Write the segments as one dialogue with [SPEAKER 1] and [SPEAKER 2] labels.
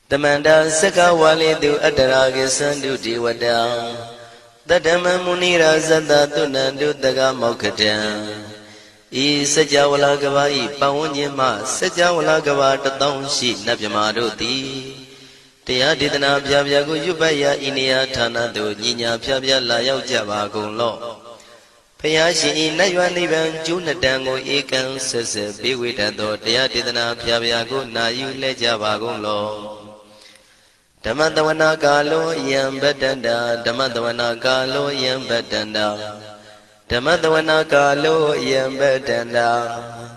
[SPEAKER 1] Tamanda Saka Wali do Adaragi Sandu Diwada Tadama Munira Zada Tunandu Daga Mokatan E Sajawala Gavai Pawanyama Sajawala Gavata Townshi Nabyamadoti Tia Didana Pyago Yubaya Inia Tana do Nina Pyabya Layao Java Golo Payashi Nayanivan Junadango Ekan Sese Biwitado Tia Didana Pyago Nayu Lejava Golo Dhammadawana Galo Yam Badanda Dhammadawana Galo Yam Badanda Dhammadawana Galo Yam Badanda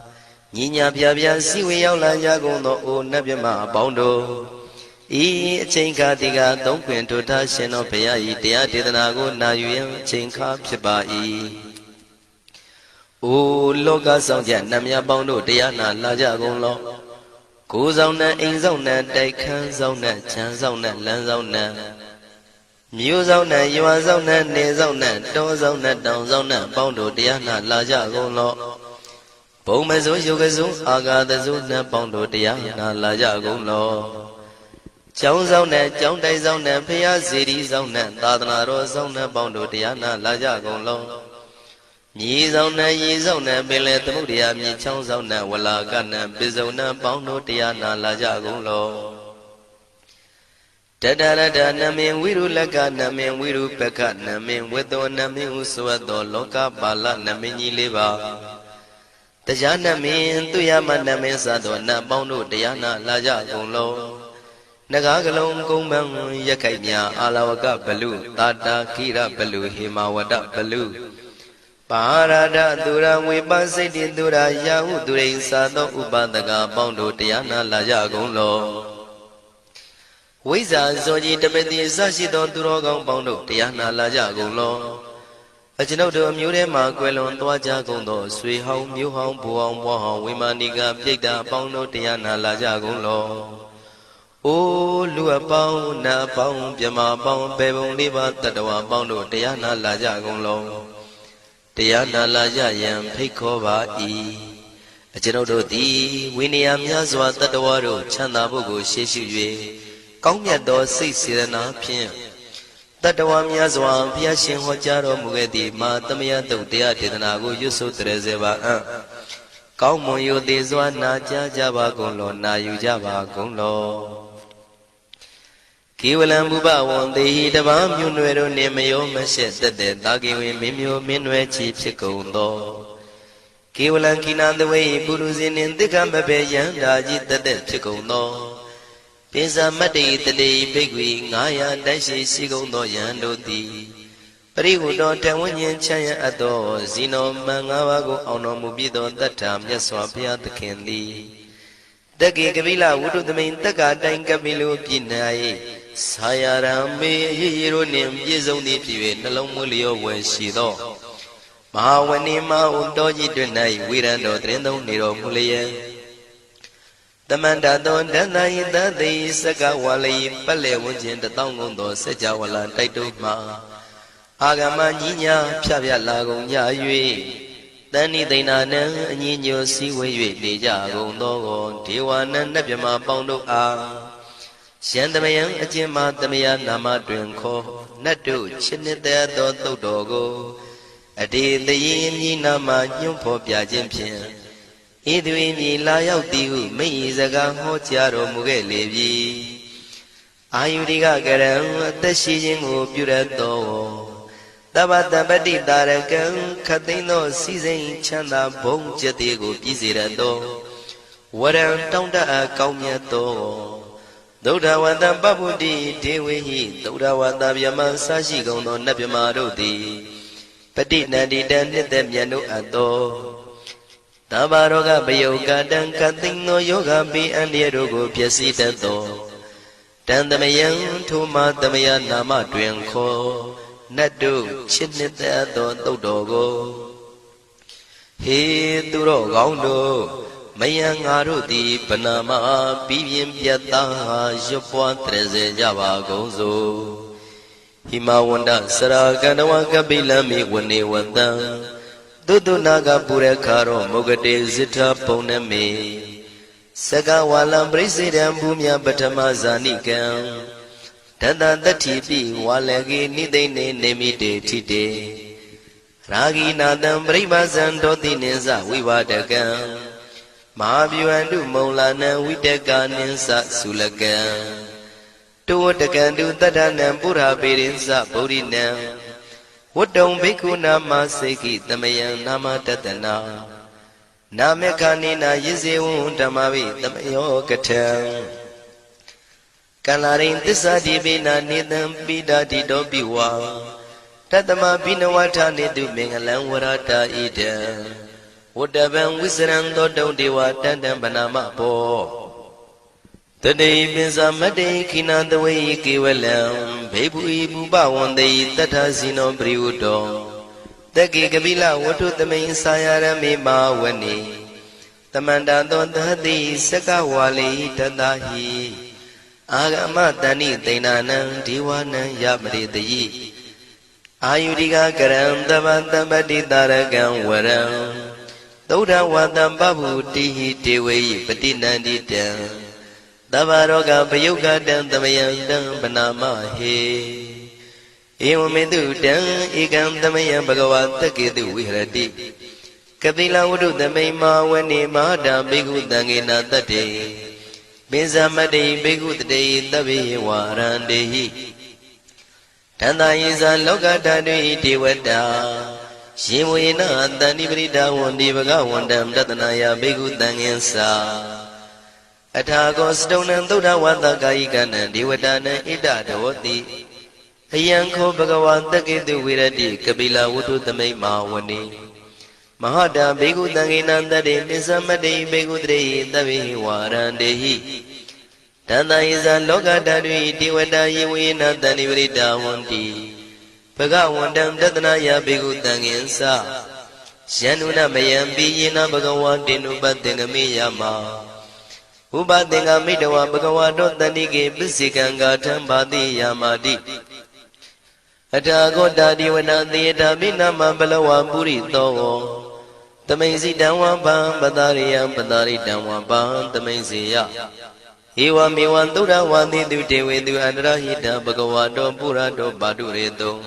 [SPEAKER 1] Nina Pyabya Siwi Yaula Yagono O Nabyama Bondo E Chinka Diga Don't Quint to Tashino Paya Tia Didanago Nayu Chinka Pibai O Loga Sonja Namya Bondo Diana Lajagono Go zona, in zona, they can zona, chan zona, land zona. Mu zona, you are zona, ne zona, do zona, down zona, bondo, diana, laja, golo. Pomezo, yogazo, aga the zona, bondo, diana, laja, golo. Chow zona, chow day zona, pia city zona, tadana, zona, bondo, diana, laja, golo. Ye zona, ye zona, Billet Mudia, me chow zona, Walla Gana, Bizona, Bondo, Diana, Laja Golo. Tadada, Namin, Wiru Laga, Namin, Wiru Peka, Namin, Wedo, Namin, Usuado, Loka, Bala, Namini Liva. Tajana Min, Tuyama, Namin Sado, Nabondo, Diana, Laja Golo. Nagagalong Gomang, Yakanya, Alawaka Balu, Tata, Kira Balu, Himawada Balu. Parada Dura Wibasiti Dura Yahu Dure Sado Ubadaga Bondo Diana Laja Golo Wiza Zoji Tabeti Sashido Durogang Bondo Diana Laja Golo Ajinodo Murema Quelon Dwaja Gondo Sui Hong Mu Hong Buong Wahong Wimaniga Pida Bondo Diana Laja Golo O Lua Pong Na Pong Pyama Pong Bebong Liba Tadawa Bondo Diana Laja Golo Diana Laja Yam Pekova E. A general D. Winniam Yazwa Tadawaro, Chanabugo, Sheshu, Kongado, 6 Pin. Tadawam Yazwa, Piashin Hojaro Mugedi, Matamia do Dia Didanago, Yusu Trezeva. Kaumoyo de Zwana Java Golo, Nayu Java Golo. Kiwalam Buba one day the Vam Unero Nemayo Mashet the Dagi Mimio Minwe Chief Chicondo. Kiwalan Kinan the way Buruzin in the Gambabe Yandaji the dead Chicondo. Pisa Mati the day Big Wing, Naya Dashi Sigondo Yando D. Periudo Tawanian Chaya Ado, Zino Mangawago Ono Mubido that time Yaswapia the Candy. The Gigavilla would do the main Taka Dangabilu Pinai. Sayarame Yironim Yizoni Pive Nalomulio Weshido Mahawanima Undoji Dunai Wirando Trendo Niro Mulia The Mandadon Danai the day Sakawali Pale Wujin the Tongundo Sejawala Taituma Agama Nina Pavia Lago Yayue Dani Dana Nino Siwe Deja Gondo Tiwana Nabima Bondo A Shandamayan Ajima Damaya Nama Drinko, Natu, Chinita Dogo, a day the yin Nama Yumpo Piajimpian. Idwini Layao Diu, May Zaga Hotiaro Mugelevi. Ayudiga Garam, the Shijin Purato. Tabata Badi Darakan, Katino, Season Chanda, Bong Jatigo, Pizirado. What am Tonda Kaumiato? Dodawanda Babudi, Dewi, Dodawanda Yaman Sashi Gono Nabimarodi, Petit Nadi Dandi Demiano Ado Tabaroga Bayoga Dan Katino Yoga Bi and Yerogo Piasita Do Dandamayan Tuma Damaya Nama Dwenko Nadu Chinita Dodogo He Duro Gondo Mayang Arudi Panama Bivim Piata Jopua Treze Java Gozo Himawanda Saraganawa Kabila Mi Wani Wanda Dudu Naga Purekaro Mogade Zita Poname Saka walam presidam bumya patama zanikam Tata tatipi walagi nidene nemite tite Ragi nadam bribazan doti ninsa vivadakam Mahabhyuandu maulana vidaka ninsa sulakam Tuwatakandu tadanam pura pirinsa purinam Wadam bhikkhu nama seki tamayam nama tatana Namekanina yizewun dhammavi tamayo katam Kalarin tisadibina nidam pidati dobiwa Tatama binawata nidu mengalam warata idam Wadaban wisran dodong dewa tandam banama po Tadei binsa madei kinandawai kiwalam Bebu ibu bawandai tathasino priudo Dagi kabila watu tamayin sayarami mawani Tamanda dondhati sakawali tadahi Agama tani tainanam diwanam yamridayi Ayudika karam tabati tarakam waram Tauda watam babu tihi tewayi patinandidam Tabaroga payugadam tamayandam panamahe Ewamedu dam ikam tamayam bhagavata ketu vihrati Kapila udu tamay mawani mahada bhikkhu tangena tate Binsamade bhikkhu tate tabi warandehi Tanda yisa lokatadvi devata Shimuyena tanibrita wandi bhagavandam tatanaya bhikkhu tangensa Athago stonam tuda vata kayikanam devatanam idadavati Ayanko bhagavata ketu virati kapila udu tamay mawani Mahada bhikkhu tangenandade nisamade bhikkhu tate tabi warandehi Tanda yisa lokatadvi devata yewena tanibrita wandi Bhagavandam tatanaya bhikkhu tangensa Syanuna mayampi yena bhagavatinu patengami yama Upatengamitawa bhagavato tanike pisikanga thambati yamati Athago divana theta binama balawa purito Tamaisi damwapa patariyam pataritamwapa tamaisiya Ewa mewan tura wandi dutevedu andrahita bhagavato purato padureto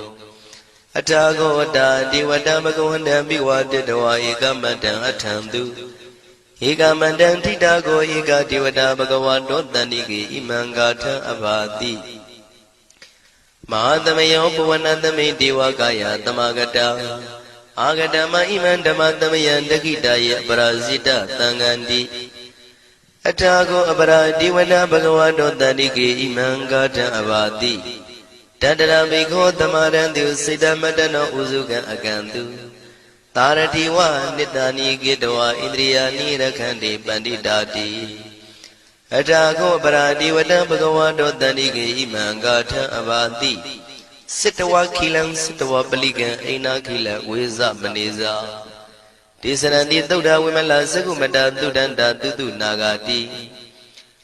[SPEAKER 1] Athago divata bhagavandam bhivatitawa ekamatan athantu Ekamandam titago eka devata bhagavato tanike imangatha abhati Mahadamayo puvanatame devakaya tamagata Agatama iman dhammatamayan dakitaya parasita tangandi Athago apara devata bhagavato tanike imangatha abhati Tadara bhikho tamarantu siddhamatano usukan akantu Taratiwa nitani gitwa indriyani rakhandi panditati Athago paradivata bhagavato tanike imangatha abhati Sittawa khilam sittawa palikan aina khila veza maneza Tisaranti tauda vimala sakumata tudanta tutu nagati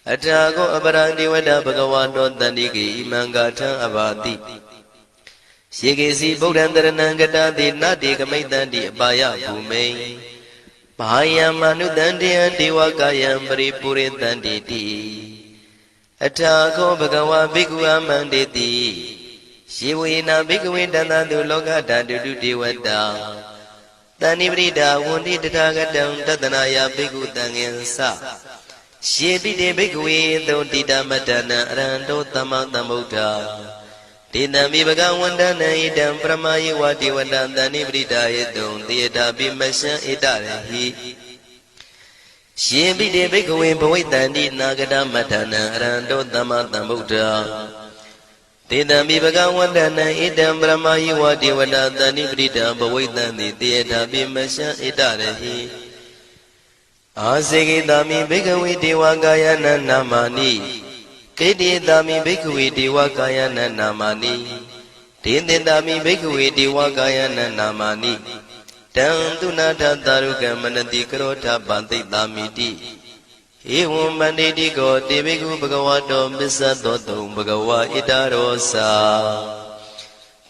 [SPEAKER 1] Athago paradivata bhagavato tanike imangatha abhati Shikesi Bodhandaranam Gatati Nati Kamaitanti Abhaya Bhumei Mahaya Manudantiyan Devakayam Paripuritanti Athago Bhagava Bhikkhu Amanditi Shivena Bhikkhu Dantantu Lokatantu Devata Tanibrita Wundi Tathagatam Tatanaya Bhikkhu Tangensa Shivite Bhikkhu Dodita Matana Aranto Tamatamutta Tinami bhagavandana idam pramayi vati vadantani bridayadum tiyata bimasya idarahi Shimbide bhikkhave bhavaitanti nagata matana aranto tamatambuddha Tinami bhagavandana idam pramayi vati vadantani bridayadum bhavaitanti tiyata bimasya idarahi Asekitami bhikkhave devakayana namani Kedidami bhikkhave devakayana namani Tindindami bhikkhave devakayana namani Tantunatha tarukam manati karotha pantitamiti Evam manditi ko te bhikkhu bhagavato missadotum bhagava itarosa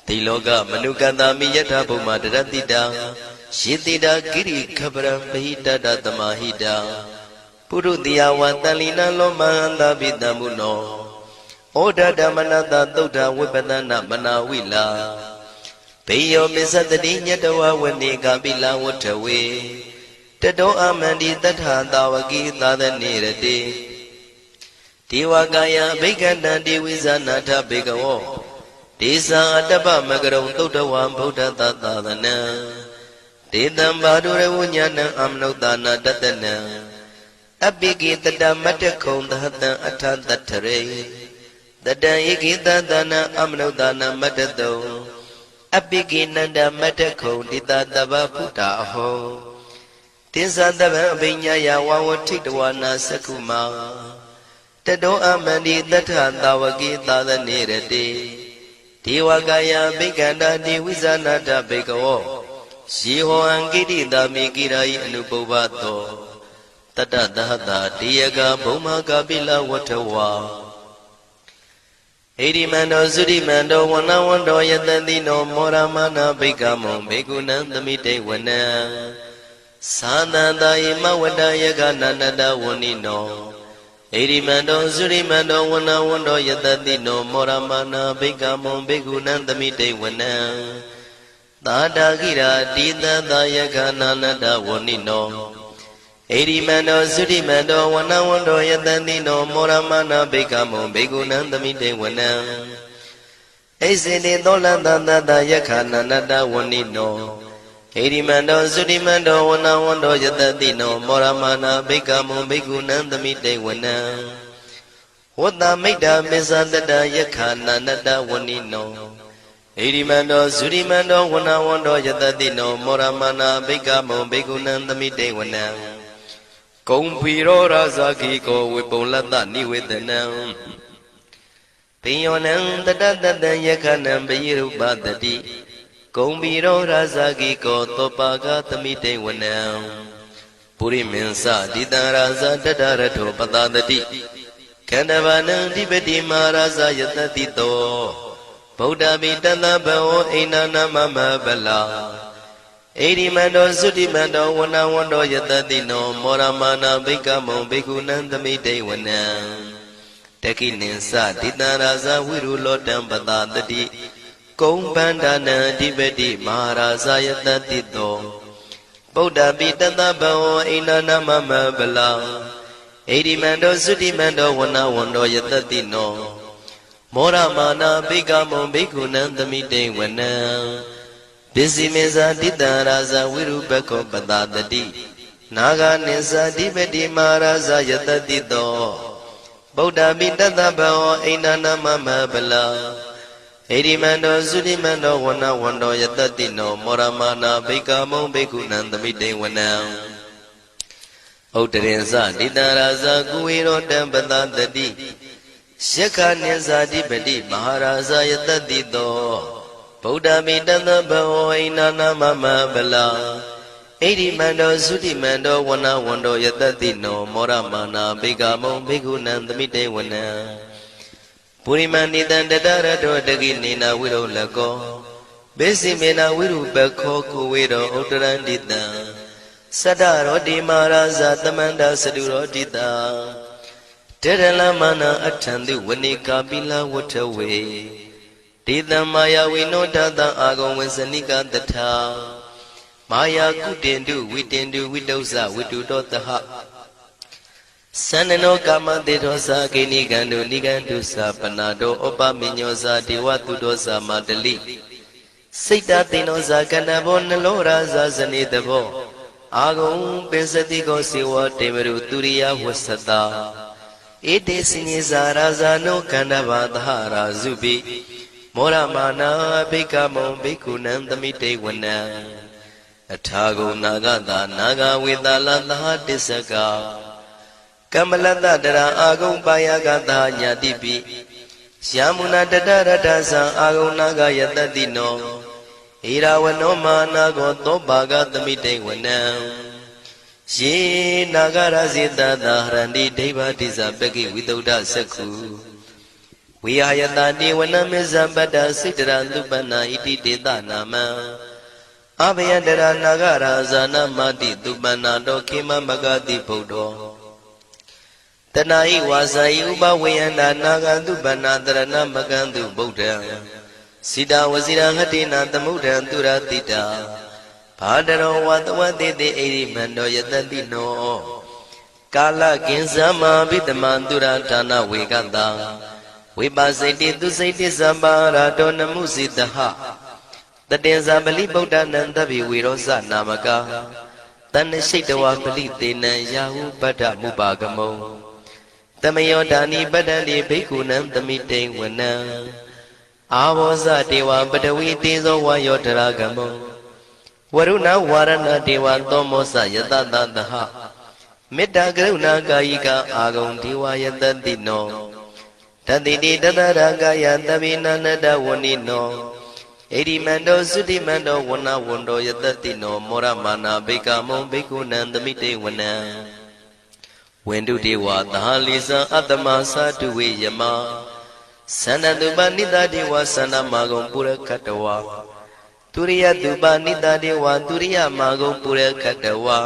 [SPEAKER 1] Tiloka manukantami yatha bhuma daratita Shitita giri khaparam bahita tamahita ပုရုတိယဝတလီနလောမဟန္တာပိတံမုနောဩဒဓမ္မနတသုဒ္ဓဝိပဒနာမနာဝိလာဘေယောမစ္စတတိညတဝဝနေကပိလဝတ္ထဝေတတောအမန္တိတထသာဝကိသာသနေရတိဒေဝကာယဘိက္ခန္တံဒေဝိဇာနာထဘေကဝောဒေသံအတ္တပမကရုံသုဒ္ဓဝံဗုဒ္ဓသာသနံဒေတံဘာဒုရဝဉ္ဉဏံအမနုဿာနာတတနံအပိကိတတမတ္တခုံသဟတံအထတထရေတတံဧကိတသနံအမနုဿာနာမတ္တတုံအပိကိနန္ဒမတ္တခုံတိတတဗ္ဗဗုဒ္ဓအဟောတိသတဗံအဘိညာယဝဝထိတဝနာသက္ခုမာတတောအမန္တိတထသာဝကိသာသနေရတိဒေဝကာယဘိက္ခန္တာဒေဝိဇာနာတဘေကဝောယေဟောအံကိတိတာမိကိရာယိအနုပုဗ္ဗသောတတသဟတာတေယကဘုံမကပိလဝထဝါဣရိမန္တောသုရိမန္တောဝနဝန္တောယတတိနောမောရမနာဘိက္ခမောဘေကုဏံသမိတေဝနံသာသန္တာယမဝတ္တယကနန္တဝနိနောဣရိမန္တောသုရိမန္တောဝနဝန္တောယတတိနောမောရမနာဘိက္ခမောဘေကုဏံသမိတေဝနံသာတာခိရာတိတသယကနန္တဝနိနောဣရိမန္တောသုရိမန္တောဝနဝန္တောယတတိနောမောရမနာဘိက္ခမောဘေကုဏံသမိတေဝနံဣစေတိသောလန္တသယကနန္တဝနိနောဣရိမန္တောသုရိမန္တောဝနဝန္တောယတတိနောမောရမနာဘိက္ခမောဘေကုဏံသမိတေဝနံဝတ္တမိတ္တမစ္ဆတတယခနန္တဝနိနောဣရိမန္တောသုရိမန္တောဝနဝန္တောယတတိနောမောရမနာဘိက္ခမောဘေကုဏံသမိတေဝနံကုံဖီရောရာဇာခိကောဝေပုံလတ္တနိဝေဒနံပိယောနံတတတတံယခနံပယိရုပတတိကုံဖီရောရာဇာခိကောသောပါကသမိတေဝနံပုရိမင်းစတိတံရာဇာတတရထောပတတတိခန္ဓဗာနံဓိပတိမဟာရာဇယတတိတောဗုဒ္ဓမိတတဘောအိဏနာမမဗလာဣရိမန္တောသုတိမန္တောဝနဝန္တောယတတိနောမောရမနာဘိက္ခမောဘေကုဏံသမိတေဝနံတခိနိသတိတံရာဇဝိရုလောတံပတတတိကုံပန္ဒနံအဓိပတိမဟာရာဇယတတိတောဗုဒ္ဓပိတတဘောအိဏနာမမဗလာဣရိမန္တောသုတိမန္တောဝနဝန္တောယတတိနောမောရမနာဘိက္ခမောဘေကုဏံသမိတေဝနံပစ္စည်းမေဇာတိတံရာဇဝိရုပခောပတတတိနာဂာနိသဓိပတိမဟာရာဇယတတိတောဗုဒ္ဓပိတတဘောအိဏနာမမဗလာဣရိမန္တောသုရိမန္တောဝနဝန္တောယတတိနောမောရမနာဘိက္ခမောဘေကုဏံသမိတေဝနံဥတရင်စတိတံရာဇကုဝေရောတံပတတတိယက္ခနိသဓိပတိမဟာရာဇယတတိတောဗုဒ္ဓမိတတဘောအိဏနာမမဗလာဣရိမန္တောသုတိမန္တောဝနဝန္တောယတတိနောမောရမနာဘိက္ခမောဘေကုဏံသမိတေဝနံပုရိမန္တိတံတတရတောတကိနေနာဝိရုလကောဘေစီမေနာဝိရုပခောကုဝေရောဥတရန္တိတံသတ္တရောတိမဟာရာဇသမန္တသတုရောတိတံတေရလမနာအထံတိဝနိကာပိလဝထဝေဒေတံမာယဝိနောတတံအာဂုံဝေစနိကတထာမာယာကုတင်တုဝိတင်တုဝိတုဇဝိတုတောတဟသန္နနောကာမတေသောသာကိနိကံတုနိကံတုသာပနာတောဩပမိညောသာဒေဝတုတောသာမတလိစိတ်တသိနောသာကန္နဘောနလောရာဇာဇနေတဘောအာဂုံပိစတိကောစေဝတေမရုသူရိယဝသတာဧတေစိညေဇာရာဇာနောကန္နဘာသဟရာဇုပိမောရမနာဘိက္ခမောဘိက္ခုနံသမိတေဝနံအထာဂုံနာဂတာနာဂဝေတာလသဟတစ္စကကမ္မလတ္တတရာအာဂုံပါယကတာညာတိပိယာမုနာတတရတ္တသံအာဂုံနာဂယတတိနောဣရာဝနောမာနာကောသောပါကသမိတေဝနံယေနာဂရဇိတသာဟရန္တိဒိဗ္ဗတိဇပကိဝိတုဒ္ဓသက္ခုဝိဟာယတတိဝနမေဇပတ္တစိတရသုပနာဣတိတေတနာမံအဘယတရနာဂရာဇာနမတိသုပနာတောခေမမဂတိဗုဒ္ဓော တဏှာဤဝါစာဤဥပဝေယန္တာနာဂန္တုပဏတရဏမကန္တုဗုဒ္ဓံစိတဝစီရဟတိနာသမုဒ္ဒံသူရတိတာဘာတရောဝတဝတိတိဣရိမန္တောယတတိနောကာလကင်္စမဘိတမံသူရဌာနဝေကတံဝိပါစိတိသူစိတိသဗ္ဗရာတောနမှုစိတဟတတေဇာပလိဗုဒ္ဓနံတဗ္ဗေဝေရောဇနာမကတဏ္ဏရှိတဝပလိတေနံယာဟုပတ္ထမုပါကမုံတမယောဒာနိပတ္တံတိဘိက္ခုနံသမိတိဝနံအာဘောဇတေဝပတဝီတေဇောဝါယောတရာကမုံဝရုဏဝါရဏတေဝသောမောစယတတသဟမေတ္တာကရုဏာကာယိကအာဂုံဒေဝယတတိနောတတိတိတတရာကာယတဗိနန္တဝဏိနောဣရိမန္တောသုတိမန္တောဝဏဝန္တောယတတိနောမောရမာနာဘိက္ခမုံဘိက္ခုနံသမိတေဝနံဝန္တုတေဝသာလိဇံအတ္တမသာတုဝေယမသန္တတုပနိတတေဝသန္တမာဂုံပုရခတဝါទុរិយទុបនិតាទេវទុរិយមាဂုံပုရခတဝါ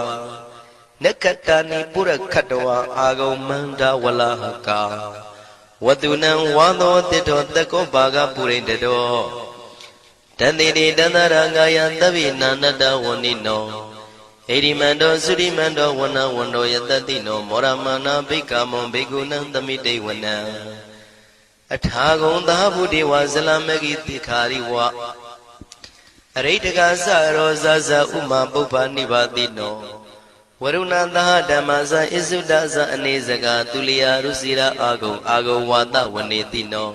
[SPEAKER 1] နက္ခတာနိပုရခတဝါအာဂုံမန္တဝလဟကာဝတုနံဝါသောတိတောတကောဘာဂပုရိတတောတန္တိတိတန္တရာဂာယသဗ္ဗိနာနတဝဏိနောဣရိမန္တောသုရိမန္တောဝနဝန္တောယတတိနောမောရမနာဘိက္ခမောဘိက္ခုနံသမိတေဝနံအထာဂုံသာဗုဒေဝဇလမဂိတိခာရိဝအရိတကသရောဇဇဥမာပုပ္ပနိဗ္ဗာတိနောဝရုဏသဟဓမ္မဇဣစုဒဇအနေစကသူလျာရုစီရာအာဂုံဝါဒဝနေတိနော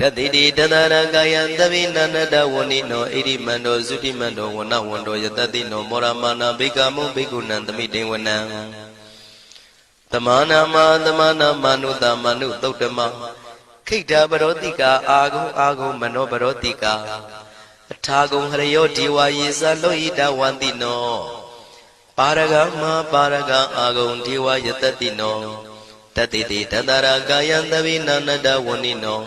[SPEAKER 1] တတိတိတတရကာယံသဗ္ဗိနန္တဝဏိနောဣရိမန္တောသုတိမန္တောဝနဝန္တောယတတိနောမောရမာနာဘိက္ခမုံဘိက္ခုနံသမိတေဝနံသမာနာမနုတမနုသုတ်တမခိတ္တပရောတိကာအာဂုံမနောပရောတိကာအထာဂုံဟရယောဒီဝါယေသလောဟိတဝန္တိနောပါရဂမပါရဂအာဂုံဒီဝါယတတိနောတတိတိတတရာကာယံသဗ္ဗိနန္တဝဏိနော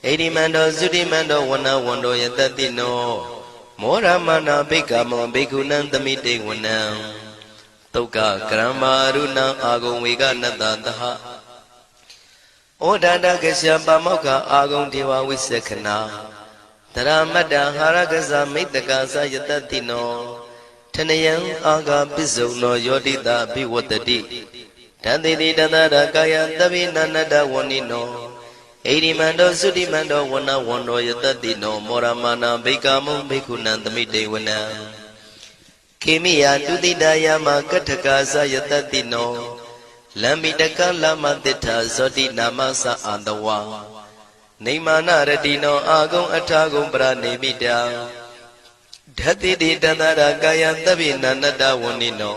[SPEAKER 1] ဣရိမန္တောသုတိမန္တောဝနဝန္တောယတတိနောမောရမနာဘိက္ခမောဘိက္ခုနံသမိတေဝနံသုက္ကကရမရုဏံအာဂုံဝေကနတသဟဩဒန္တကရှပါမောက္ခအာဂုံဒေဝဝိသခနာတရမတ္တဟာရကဇမိတ္တကာသယတတိနောထနယံအာဂပိစုံနောယောတိတာဘိဝတ္တိတန္တိတိတတရကာယသဗ္ဗိနန္တဝဏိနောဣရိမန္တောသုတိမန္တောဝနဝန္တောယတတိနောမောရမာနာဘိက္ခမုံဘိက္ခုနံသမိတေဝနံခေမိယတုတိတယမကထကာသယတတိနောလမ္မိတကလမတိထာဇောတိနာမသအာတဝါနေမာနရတိနောအာဂုံအထာဂုံပရနေမိတာဓတ္တိတိတတရာကာယသဗ္ဗိနန္တဝဏိနော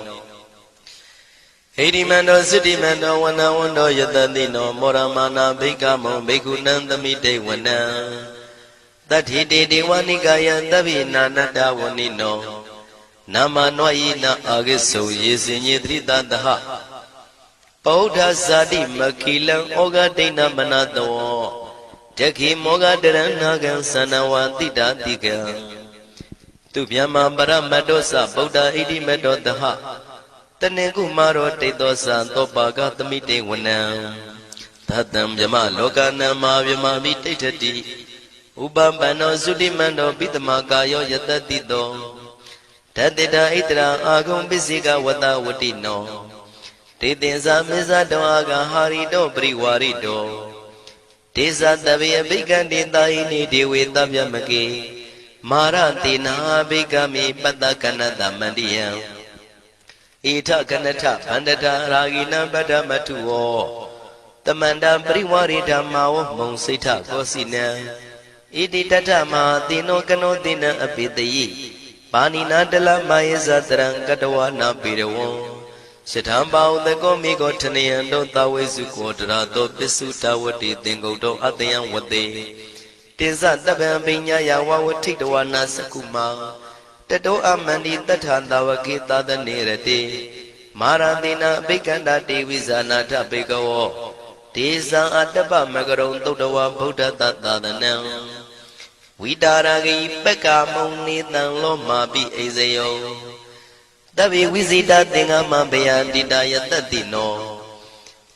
[SPEAKER 1] ဣရိမန္တောသုတိမန္တောဝနဝန္တောယတတိနောမောရမာနာဘိက္ခမောဘိက္ခုနံသမိတေဝနံတတ္ထိတေဒေဝနိကာယသဗ္ဗိနာနတဝဏိနောနာမနောယိနအာဂိစုယေစင်ညေတိတတဟပောဓဇာတိမခိလံဩဃဒိဏမနတောတခိမောဂတရဏကံသနဝတိတာတိကံသူဗျမပရမတ္တောသဗုဒ္ဓဣတိမတ္တောတဟတနေကုမာရောတိတောသသောပါကသမိတေဝနံသတ္တံဗျမလောကနံမာဗျမမိတိဋ္ဌတိဥပပန္နောသုတိမန္တောပိတမကာယောယတတိတောတတ္တိတာဣတရာအာဂုံပစ္စေကဝတဝတိနောတေသင်္ဇာမေဇတောအာဂဟာရိတောပရိဝါရိတောဒေဇတဗေဘိကံတေတာဟိနိဒေဝေတဗျမကေမာရတေနာဘိကမေပတ္တကနတမန္တိယံဣထကနထဗန္တထရာဂိနံပတ္တမထုဝောတမန္တပရိဝါရိဓမ္မာဝမုံစိဋ္ဌကောစီနံဣတိတထမဟာတိနောကနောတိနံအပိတယိပါဏိနာတလမယေဇတရံကတဝနာပေရဝံယထံပါဥတကောမိကောထနယံတောသဝေစုကောတရာတောပစ္စုတဝတိသင်္ကုတ်တောအတယံဝတေတေဇတပံပိညာယဝဝထိတဝနာစကုမာတတောအမန္တိတထသဝကေသာသနေရတိမာရတိနာအဘိက္ခန္တာတေဝိဇာနာထဘေကဝောဒေဇံအတ္တပမကရုံသုတ်တဝဗုဒ္ဓတသာသနံဝိတာရဂိပက္ကာမုံနေတံလောမာပိအိဇယောတဗေဝိဇိတာသင်္ဃမဘေယန္တိတာယတတိနော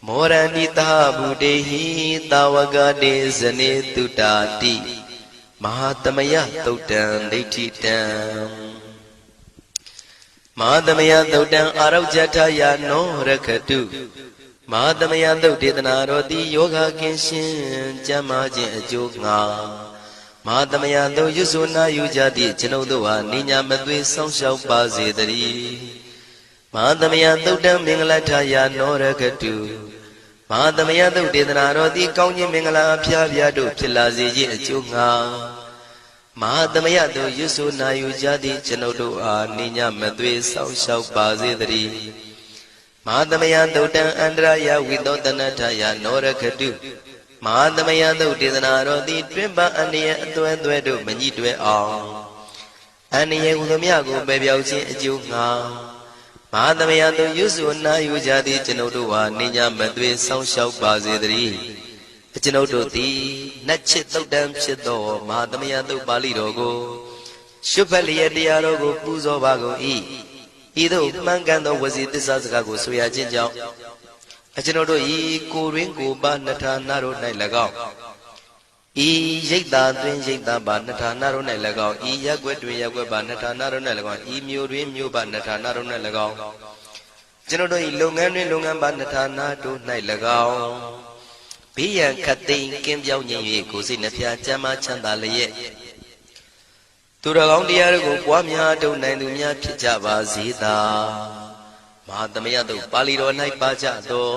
[SPEAKER 1] မောရဏိတာဗုတေဟိတာဝကတေဇနေတုတာတိမဟာသမယသုတ်တံဒိဋ္ဌိတံမဟာသမယသုတ်တံအာရောဇထယာနောရခတုမဟာသမယသုတ်ဒေသနာတော်သည်ယောဂကင်းရှင်းကျမ်းမာခြင်းအကျိုးငါမဟာသမယသုတ်ရွဆိုနာယူကြသည့်ကျွန်ုပ်တို့ဟာနိညာမသွေးဆောင်းလျှောက်ပါစေတည်းမဟာသမယသုတ်တံမင်္ဂလထယာနောရခတုမဟာသမယသုတ်ဒေသနာတော်သည်ကောင်းခြင်းမင်္ဂလာအဖျားဖျားတို့ဖြစ်လာစေခြင်းအကျိုးငါမဟာသမယသုတ်ရွဆိုနာယူကြသည့်ကျွန်ုပ်တို့အားနိညာမသွေးဆောင်းလျှောက်ပါစေတည်းမဟာသမယသုတ်တံအန္တရာယဝိသောတနထယာနောရခတုမဟာသမယသုတ်ဒေသနာတော်သည်တွင်ပအန္တရာယ်အသွဲသွဲတို့မညှိတွဲအောင်အန္တရာယ်ဟူသည်များကိုပယ်ပြောက်ခြင်းအကျိုးငါမဟာသမယသုတ်ရွဆိုနာယူကြသည့်ကျွန်ုပ်တို့ဟာနိညာမသွေးဆောင်းလျှောက်ပါစေတည်းကျွန်ုပ်တို့သည်နတ်ချစ်သုတ်တံဖြစ်သောမဟာသမယသုတ်ပါဠိတော်ကိုရှုဖတ်လျက်တရားတော်ကိုပူဇော်ပါကုန်၏ဤသို့မှန်ကန်သောဝစီသစ္စာစကားကိုဆိုရခြင်းကြောင့်ကျွန်ုပ်တို့ဤကိုရင်းကိုပါနှထာနာတို့၌၎င်းဤရိတ်တာတွင်ရိတ်တာပါနှထာနာတို့၌၎င်းဤရက်ွက်တွင်ရက်ွက်ပါနှထာနာတို့၌၎င်းဤမြို့တွင်မြို့ပါနှထာနာတို့၌၎င်းကျွန်ုပ်တို့ဤလုပ်ငန်းတွင်လုပ်ငန်းပါနှထာနာတို့၌၎င်းဘေးရန်ခတ်သိမ်းကင်းပြောင်းခြင်း၍ကိုယ်စိတ်နှဖျားချမ်းသာချမ်းသာလျက်သူတော်ကောင်းတရားတို့ကိုပွားများထုတ်နိုင်သူများဖြစ်ကြပါစေသာမဟာသမယသုတ်ပါဠိတော်၌ပါကြသော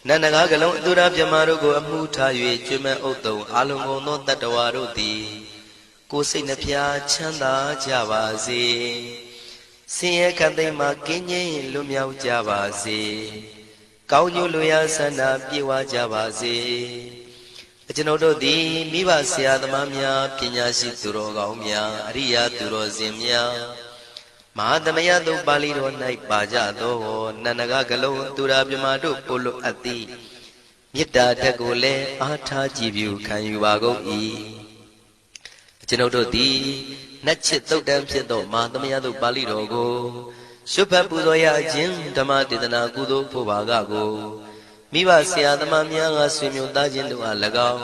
[SPEAKER 1] နန္ဒကားကလုံးအတုရပြမတို့ကိုအမှုထား၍ကျွမ်းမဲ့ဥတုံအာလုံးကုန်သောတတ္တဝါတို့သည်ကိုယ်စိတ်နှဖျားချမ်းသာကြပါစေဆင်းရဲခတ်သိမ်းမှကင်းငြိမ်းလွတ်မြောက်ကြပါစေကောင်းကျိုးလိုရာဆန္ဒပြေဝကြပါစေကျွန်ုပ်တို့သည်မိဘဆရာသမားများပညာရှိသူတော်ကောင်းများအရိယာသူတော်စင်များမဟာသမယသုတ်ပါဠိတော်၌ပါကြသောနန္ဒကကလုံးသူရာပြမတို့ပို့လို့အပ်သည်မေတ္တာဓာတ်ကိုလည်းအားထားကြည်ပြုခံယူပါကုန်၏ကျွန်ုပ်တို့သည်နတ်ချစ်သုတ်တံဖြစ်သောမဟာသမယသုတ်ပါဠိတော်ကိုရှုဖတ်ပူဇော်ရခြင်းဓမ္မဒေသနာကုသိုလ်ဖို့ပါကကိုမိဘဆရာသမားများကဆွေမျိုးသားချင်းတို့အား၎င်း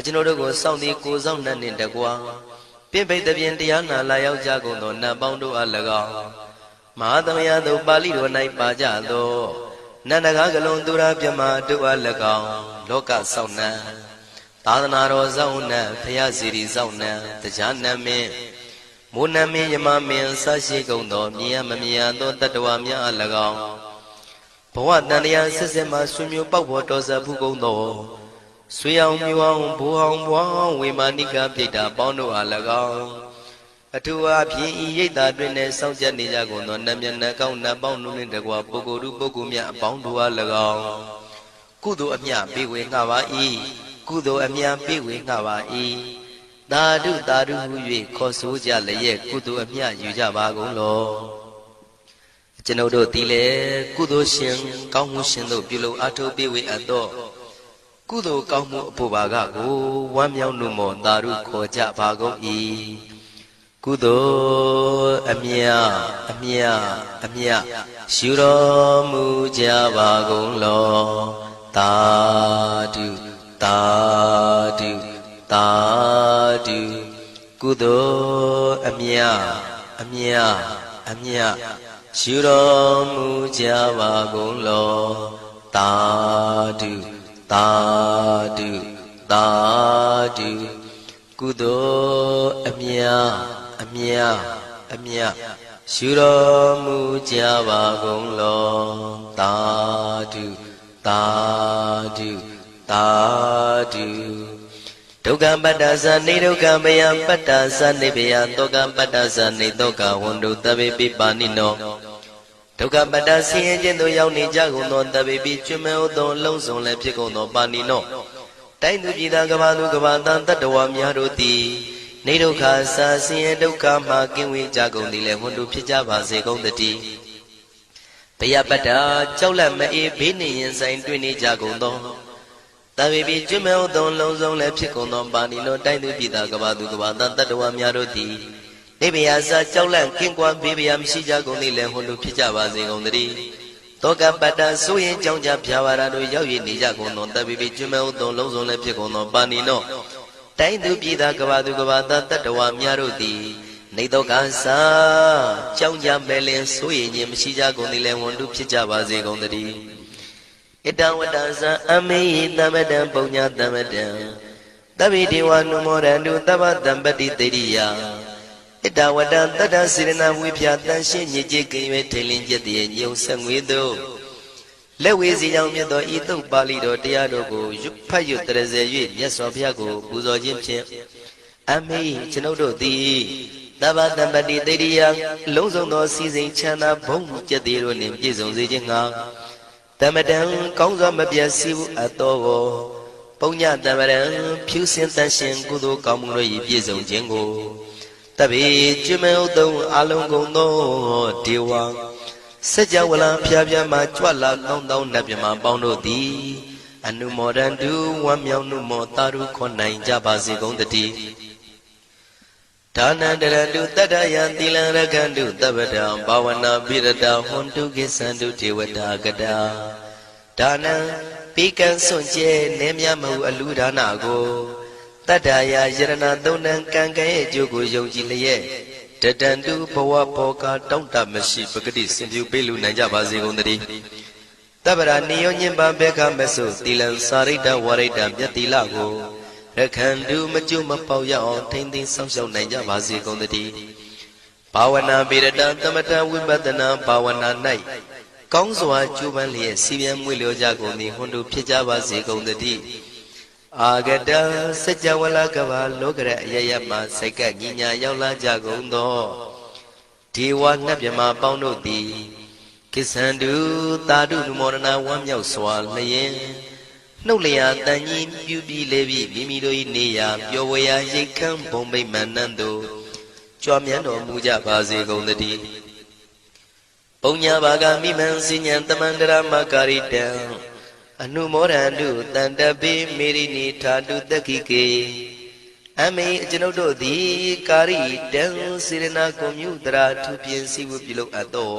[SPEAKER 1] ကျွန်ုပ်တို့ကိုစောင့်တည်ကိုဆောင်နှံ့နှင့်တကွာပြင့်ပိတ်သဖြင့်တရားနာလာရောက်ကြကုန်သောနတ်ပေါင်းတို့အား၎င်းမဟာသမယသုတ်ပါဠိတော်၌ပါကြသောနန္ဒကားကလုံးသူရာပြမတို့အား၎င်းလောကဆောင်နှံသာသနာတော်ဆောင်နှံဘုရားစီရီဆောင်နှံတရားနမင်းမိုးနမင်းယမမင်းဆရှိကုန်သောမြင်ရမမြင်ရသောတတ္တဝါများအား၎င်းဘဝတန်တရားဆက်ဆက်မှဆွေမျိုးပေါက်ဖို့တော်စပ်ဘူးကုန်သောဆွေအောင်မျိုးအောင်ဘိုးအောင်ဘွားအောင်ဝေမာနိကပြိတ္တာပေါင်းတို့အား၎င်းအထူးအားဖြင့်ဤရိတ်တာတွင်နဲ့စောင့်ကြနေကြကုန်သောနတ်မြတ်နတ်ကောင်းနတ်ပေါင်းတို့နှင့်တကွာပုဂ္ဂိုလ်ပုဂ္ဂိုလ်များအပေါင်းတို့အား၎င်းကုသိုလ်အမြပေးဝေငှပါ၏ကုသိုလ်အမြပေးဝေငှပါ၏သာဓုသာဓုဟု၍ခေါ်ဆိုကြလျက်ကုသိုလ်အမြယူကြပါကုန်လောကျွန်ုပ်တို့သည်လည်းကုသိုလ်ရှင်ကောင်းမှုရှင်တို့ပြုလုပ်အားထုတ်ပေးဝေအပ်သောကုသိုလ်ကောင်းမှုအဖို့ပါကကိုဝမ်းမြောက်နှုမောသာဓုခေါ်ကြပါကုန်၏ကုသိုလ်အမြအမြအမြရှုတော်မူကြပါကုန်လောသာဓုသာဓုသာဓုကုသိုလ်အမြအမြအမြရှုတော်မူကြပါကုန်လောသာဓုသာဓုသာဓုကုသိုလ်အမြအမြအမြရှုတော်မူကြပါကုန်လောသာဓုသာဓုသာဓုဒုက္ခပတ္တသနေဒုက္ခမယပတ္တသနေဘယတောကပတ္တသနေတောကဝန္တုတဗေပိပါဏိနောဒုက္ခပတ္တဆင်းရဲခြင်းသို့ရောက်နေကြကုန်သောတဗေပိကျွမဲဥသောလုံးစုံလည်းဖြစ်ကုန်သောပါဏိနောတိုင်းသူပြည်သားကဘာသူကဘာသားတတ္တဝါများတို့သည်နေဒုက္ခစာဆင်းရဲဒုက္ခမှကင်းဝေးကြကုန်သည်လည်းဝန္တုဖြစ်ကြပါစေကုန်သတည်းဘယပတ္တကြောက်လန့်မအေးဘေးနှင့်ရင်ဆိုင်တွေ့နေကြကုန်သောတဗေပိကျွမဲဥသောလုံးစုံလည်းဖြစ်ကုန်သောပါဏိနောတိုင်းသူပြည်သားကဘာသူကဘာသားတတ္တဝါများတို့သည်နေဘယစာကြောက်လန့်ကင်းကွာဘေးဘယမရှိကြကုန်သည်လည်းဝန္တုဖြစ်ကြပါစေကုန်သတည်း တောကပတ္တဆိုရင်ကြောင့်ကြဖြာဝါရတို့ရောက်ရနေကြကုန်သောတပိပိကျွမဲဥသောလုံးစုံလည်းဖြစ်ကုန်သောပါဏိနောတိုင်းသူပြည်သားကဘာသူကဘာသားတတ္တဝါများတို့သည်နေတော့ကစားကြောင့်ကြမဲ့လင်ဆိုရင်ခြင်းမရှိကြကုန်သည်လည်းဝန်တုဖြစ်ကြပါစေကုန်သတည်းဣတဝတ္တဇံအမေသမတံပုံညာသမတံတပိဒေဝနုမောရန္တုသဗ္ဗတံပတိတေရိယဣတဝတ္တတတ္တစေရနာဝိဖြာတန်ရှင်းညစ်ကြေးကင်၍ထိန်လင်းချက်တည်းညုံဆက်ငွေတို့လက်ဝေစီကြောင့်မြတ်သောဤသုတ်ပါဠိတော်တရားတို့ကိုဖတ်ရွတ်တရစေ၍မြတ်စွာဘုရားကိုပူဇော်ခြင်းဖြင့်အမေကျွန်ုပ်တို့သည်သဗ္ဗတံပတိတေရိယလုံးစုံသောစီစဉ်ချမ်းသာဘုံကျက်သေးတို့နှင့်ပြည့်စုံစေခြင်းငှာတမတံကောင်းစွာမပြတ်စီဘူးအတော်ကိုပုံညတမရံဖြူစင်တန်ရှင်ကုသိုလ်ကောင်းမှုတို့၏ပြည့်စုံခြင်းကိုတပိကျွမဲဥသုံးအလုံးကုန်သောဒေဝစัจ java လာဖျားဖျားမှကြွလာကောင်းသောနတ်မြမပေါင်းတို့သည်အနုမောဒန္တုဝမ်းမြောက်နုမောတာရုခွန်နိုင်ကြပါစေကုန်တည်းဒါနန္တရတုတတ္တယံသီလံရကန္တုသဗ္ဗတံဘာဝနာပိရတဟွန်တုကိသန္တုဒေဝတာကတာဒါနံပိကံစွန့်ကျဲနေမြမဟုအလူဒါနကိုတတ္တယယရဏသုံးနံကံကံရဲ့အကျိုးကိုယုံကြည်လျက်တတန္တုဘဝဘောကတောင့်တမရှိပဂတိစင်ပြုပေးလူနိုင်ကြပါစေကုန်တည်းတဗ္ဗရာနိယောညင်ပံဘေခမဆုသီလံစာရိတ္တဝရိတ္တမြတ်တိလကိုရခန္တုမကျွမပေါရအောင်ထိမ့်သိမ်းဆောင်ရှောက်နိုင်ကြပါစေကုန်တည်းဘာဝနာပိရတသမထဝိပဿနာဘာဝနာ၌ကောင်းစွာကျူးပန်းလျက်စီပြန်မွေလျောကြကုန်သည်ဟွန်တုဖြစ်ကြပါစေကုန်တည်းအာဂတစัจ java လာကဘာလောကရအယယမှစိတ်ကညီညာရောက်လာကြကုန်သောဒေဝနတ်မြမပေါင်းတို့သည်ကိသန္တုသာဓုနုမောဒနာဝမ်းမြောက်စွာလျင်နှုတ်လျာတန်ကြီးပြုပြီးလေပြီးမိမိတို့၏နေရာပျော်ဝေရာရိတ်ခမ်းဘုံမိတ်မန္တန်တို့ကြွမြန်းတော်မူကြပါစေကုန်တည်းပုံညာဘာဂမိမံစဉ္ဉံတမန္တရာမကာရိတံအနုမောဒန္တုတန္တပိမေရိနိထာတုတက္ခိကေအမေကျွန်ုပ်တို့သည်ကာရိတံစေရနာကွန်မြူတရာထူပြင်းစီဝပြုလုပ်အပ်သော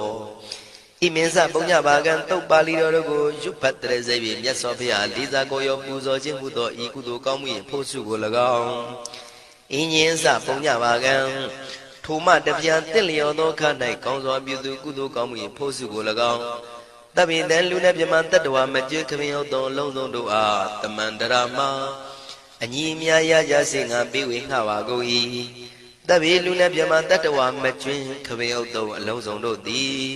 [SPEAKER 1] ဣမင်းစပုံညဘာကံတုတ်ပါဠိတော်တို့ကိုရွတ်ဖတ်တရစေပြီးမြတ်စွာဘုရားလေးစားကိုရောပူဇော်ခြင်းမှုသောဤကုသိုလ်ကောင်းမှု၏ဖို့စုကို၎င်းအင်းင်းစပုံညဘာကံထိုမှတပြားတင့်လျော်သောခါ၌ကောင်းစွာပြုသူကုသိုလ်ကောင်းမှု၏ဖို့စုကို၎င်းတပိတံလူနဲ့မြမတတ္တဝါမကျွခမင်းဟုတ်သောလုံးစုံတို့အားတမန္တရာမအညီမြာရကြစေငါပေးဝေငှပါကုန်၏တပိလူနဲ့မြမတတ္တဝါမကျွခမင်းဟုတ်သောအလုံးစုံတို့သည်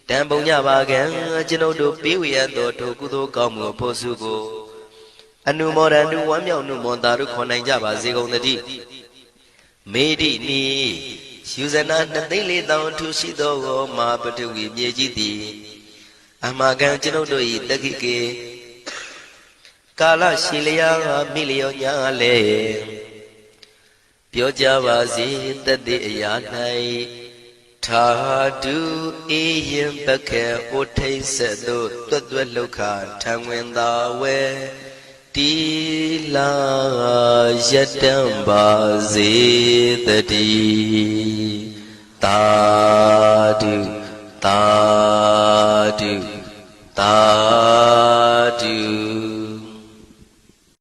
[SPEAKER 1] တံပုံညပါကံကျွန်ုပ်တို့ပေးဝေရသောထိုကုသိုလ်ကောင်းမှုဖို့စုကိုအနုမောဒန္တုဝမ်းမြောက်နုမောတာတို့ခေါ်နိုင်ကြပါစေကုန်သတည်းမေဒိနိယူဇနာ2,400,000ထူရှိသောမဟာပတုဝီမြေကြီးသည်အမကံကျွန်ုပ်တို့၏တက္ခိကေကာလရှိလျာမိလျောညာလေပြောကြပါစေတတိအရာ၌ထာတုအေယံပခေဩထိတ်ဆက်တို့တွတ်တွတ်လောက်ခထံဝင်သာဝဲတီလာယတံပါစေတတိသာဓုသာဓုသာ